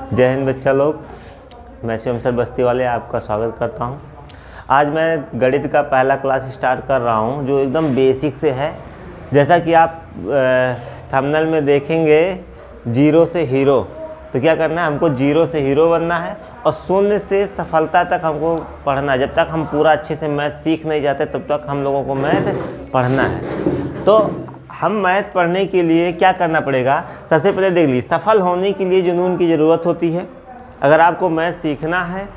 जय हिंद बच्चा लोग, मैं शिवम सर बस्ती वाले आपका स्वागत करता हूं। आज मैं गणित का पहला क्लास स्टार्ट कर रहा हूं जो एकदम बेसिक से है। जैसा कि आप थंबनेल में देखेंगे, जीरो से हीरो। तो क्या करना है, हमको जीरो से हीरो बनना है और शून्य से सफलता तक हमको पढ़ना है। जब तक हम पूरा अच्छे से मैथ सीख नहीं जाते तब तक हम लोगों को मैथ पढ़ना है। तो हम मैथ पढ़ने के लिए क्या करना पड़ेगा, सबसे पहले देख लीजिए, सफल होने के लिए जुनून की ज़रूरत होती है। अगर आपको मैथ सीखना है,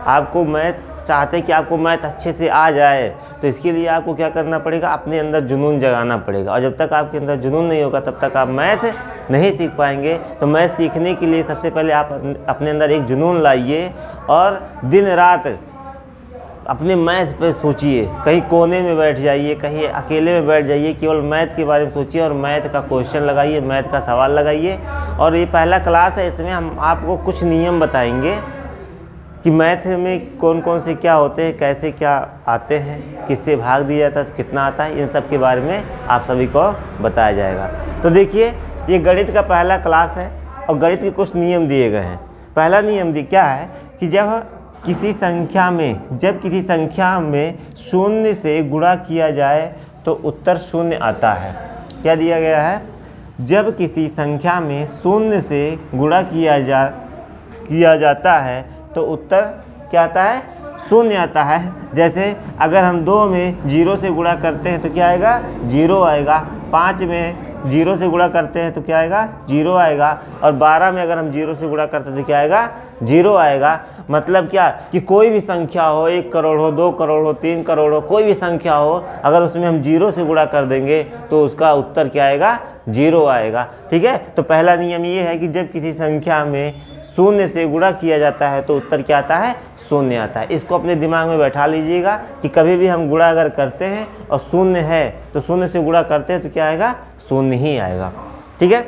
आपको मैथ चाहते कि आपको मैथ अच्छे से आ जाए, तो इसके लिए आपको क्या करना पड़ेगा, अपने अंदर जुनून जगाना पड़ेगा। और जब तक आपके अंदर जुनून नहीं होगा तब तक आप मैथ नहीं सीख पाएंगे। तो मैथ सीखने के लिए सबसे पहले आप अपने अंदर एक जुनून लाइए और दिन रात अपने मैथ पे सोचिए। कहीं कोने में बैठ जाइए, कहीं अकेले में बैठ जाइए, केवल मैथ के बारे में सोचिए और मैथ का क्वेश्चन लगाइए, मैथ का सवाल लगाइए। और ये पहला क्लास है, इसमें हम आपको कुछ नियम बताएंगे कि मैथ में कौन कौन से क्या होते हैं, कैसे क्या आते हैं, किससे भाग दिया जाता है, तो कितना आता है, इन सब के बारे में आप सभी को बताया जाएगा। तो देखिए, ये गणित का पहला क्लास है और गणित के कुछ नियम दिए गए हैं। पहला नियम क्या है कि जब किसी संख्या में शून्य से गुणा किया जाए तो उत्तर शून्य आता है। क्या दिया गया है, जब किसी संख्या में शून्य से गुणा किया जाता है तो उत्तर क्या आता है, शून्य आता है। जैसे अगर हम 2 में 0 से गुणा करते हैं तो क्या आएगा, 0 आएगा। 5 में 0 से गुणा करते हैं तो क्या आएगा, 0 आएगा। और 12 में अगर हम 0 से गुणा करते हैं तो क्या आएगा, 0 आएगा। मतलब क्या कि कोई भी संख्या हो, 1 करोड़ हो, 2 करोड़ हो, 3 करोड़ हो, कोई भी संख्या हो, अगर उसमें हम 0 से गुणा कर देंगे तो उसका उत्तर क्या आएगा, 0 आएगा। ठीक है। तो पहला नियम ये है कि जब किसी संख्या में शून्य से गुणा किया जाता है तो उत्तर क्या आता है, शून्य आता है। इसको अपने दिमाग में बैठा लीजिएगा कि कभी भी हम गुणा अगर करते हैं और शून्य है तो शून्य से गुणा करते हैं तो क्या आएगा, शून्य ही आएगा। ठीक है।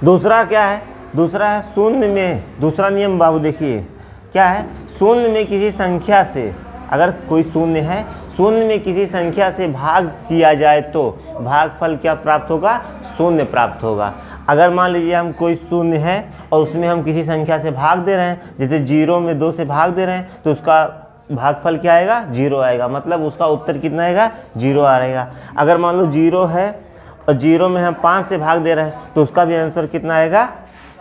दूसरा क्या है, दूसरा है शून्य में, दूसरा नियम बाबू देखिए क्या है, शून्य में किसी संख्या से, अगर कोई शून्य है, शून्य में किसी संख्या से भाग किया जाए तो भागफल क्या प्राप्त होगा, शून्य प्राप्त होगा। अगर मान लीजिए हम कोई शून्य है और उसमें हम किसी संख्या से भाग दे रहे हैं, जैसे 0 में 2 से भाग दे रहे हैं, तो उसका भागफल क्या आएगा, 0 आएगा। मतलब उसका उत्तर कितना आएगा, 0 आएगा। अगर मान लो 0 है और 0 में हम 5 से भाग दे रहे हैं तो उसका भी आंसर कितना आएगा,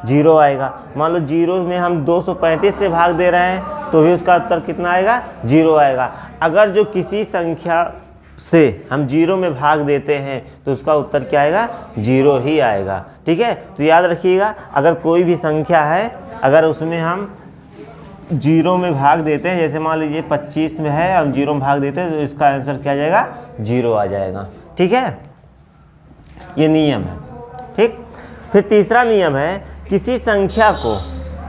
0 आएगा। मान लो 0 में हम 235 से भाग दे रहे हैं तो भी उसका उत्तर कितना आएगा, 0 आएगा। अगर जो किसी संख्या से हम 0 में भाग देते हैं तो उसका उत्तर क्या आएगा, 0 ही आएगा। ठीक है। तो याद रखिएगा, अगर कोई भी संख्या है, अगर उसमें हम 0 में भाग देते हैं, जैसे मान लीजिए 25 में है, हम 0 में भाग देते हैं तो इसका आंसर क्या आ जाएगा, 0 आ जाएगा। ठीक है, ये नियम है। ठीक। फिर तीसरा नियम है, किसी संख्या को,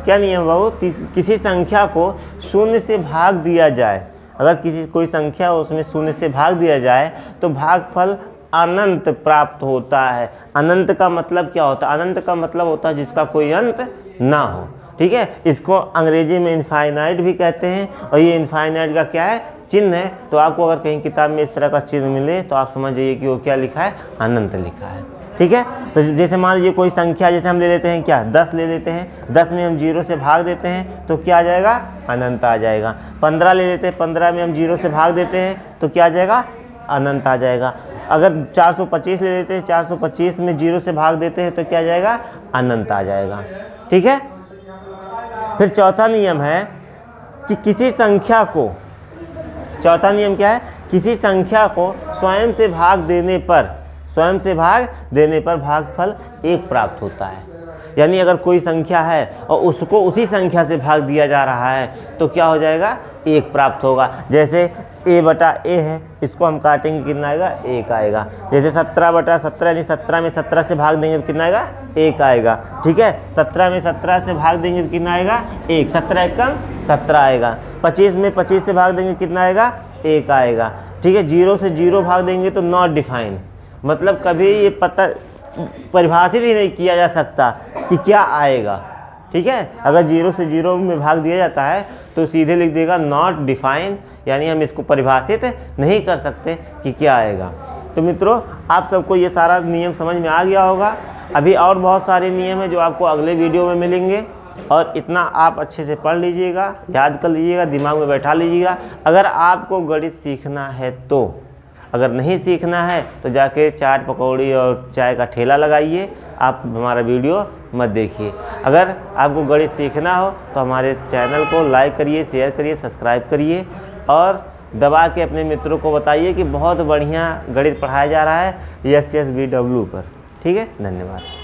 क्या नियम बाबू, किसी संख्या को शून्य से भाग दिया जाए। अगर कोई संख्या हो उसमें शून्य से भाग दिया जाए तो भागफल अनंत प्राप्त होता है। अनंत का मतलब क्या होता है, अनंत का मतलब होता है जिसका कोई अंत ना हो। ठीक है। इसको अंग्रेजी में इनफाइनाइट भी कहते हैं और ये इनफाइनाइट का क्या है, चिन्ह है। तो आपको अगर कहीं किताब में इस तरह का चिन्ह मिले तो आप समझ जाइए कि वो क्या लिखा है, अनंत लिखा है। ठीक है। तो जैसे मान लीजिए कोई संख्या, जैसे हम ले लेते हैं क्या, 10 ले लेते हैं, 10 में हम 0 से भाग देते हैं तो क्या आ जाएगा, अनंत आ जाएगा। 15 ले लेते हैं, 15 में हम 0 से भाग देते हैं तो क्या आ जाएगा, अनंत आ जाएगा। अगर 425 ले लेते हैं, 425 में 0 से भाग देते हैं तो क्या आ जाएगा, अनंत आ जाएगा। ठीक है। फिर चौथा नियम है कि किसी संख्या को, चौथा नियम क्या है, किसी संख्या को स्वयं से भाग देने पर भागफल 1 प्राप्त होता है। यानी अगर कोई संख्या है और उसको उसी संख्या से भाग दिया जा रहा है तो क्या हो जाएगा, 1 प्राप्त होगा। जैसे a/a है, इसको हम काटेंगे कितना आएगा, 1 आएगा। जैसे 17/17 यानी 17 में 17 से भाग देंगे तो कितना आएगा, 1 आएगा। ठीक है। 17 में 17 से भाग देंगे तो कितना आएगा, 1। 17 एकम 17 आएगा। 25 में 25 से भाग देंगे कितना आएगा, 1 आएगा। ठीक है। 0 से 0 भाग देंगे तो नॉट डिफाइन, मतलब कभी ये पता परिभाषित ही नहीं किया जा सकता कि क्या आएगा। ठीक है। अगर 0 से 0 में भाग दिया जाता है तो सीधे लिख देगा नॉट डिफाइन, यानी हम इसको परिभाषित नहीं कर सकते कि क्या आएगा। तो मित्रों, आप सबको ये सारा नियम समझ में आ गया होगा। अभी और बहुत सारे नियम हैं जो आपको अगले वीडियो में मिलेंगे, और इतना आप अच्छे से पढ़ लीजिएगा, याद कर लीजिएगा, दिमाग में बैठा लीजिएगा। अगर आपको गणित सीखना है तो, अगर नहीं सीखना है तो जाके चाट पकौड़ी और चाय का ठेला लगाइए, आप हमारा वीडियो मत देखिए। अगर आपको गणित सीखना हो तो हमारे चैनल को लाइक करिए, शेयर करिए, सब्सक्राइब करिए और दबा के अपने मित्रों को बताइए कि बहुत बढ़िया गणित पढ़ाया जा रहा है SSBW पर। ठीक है, धन्यवाद।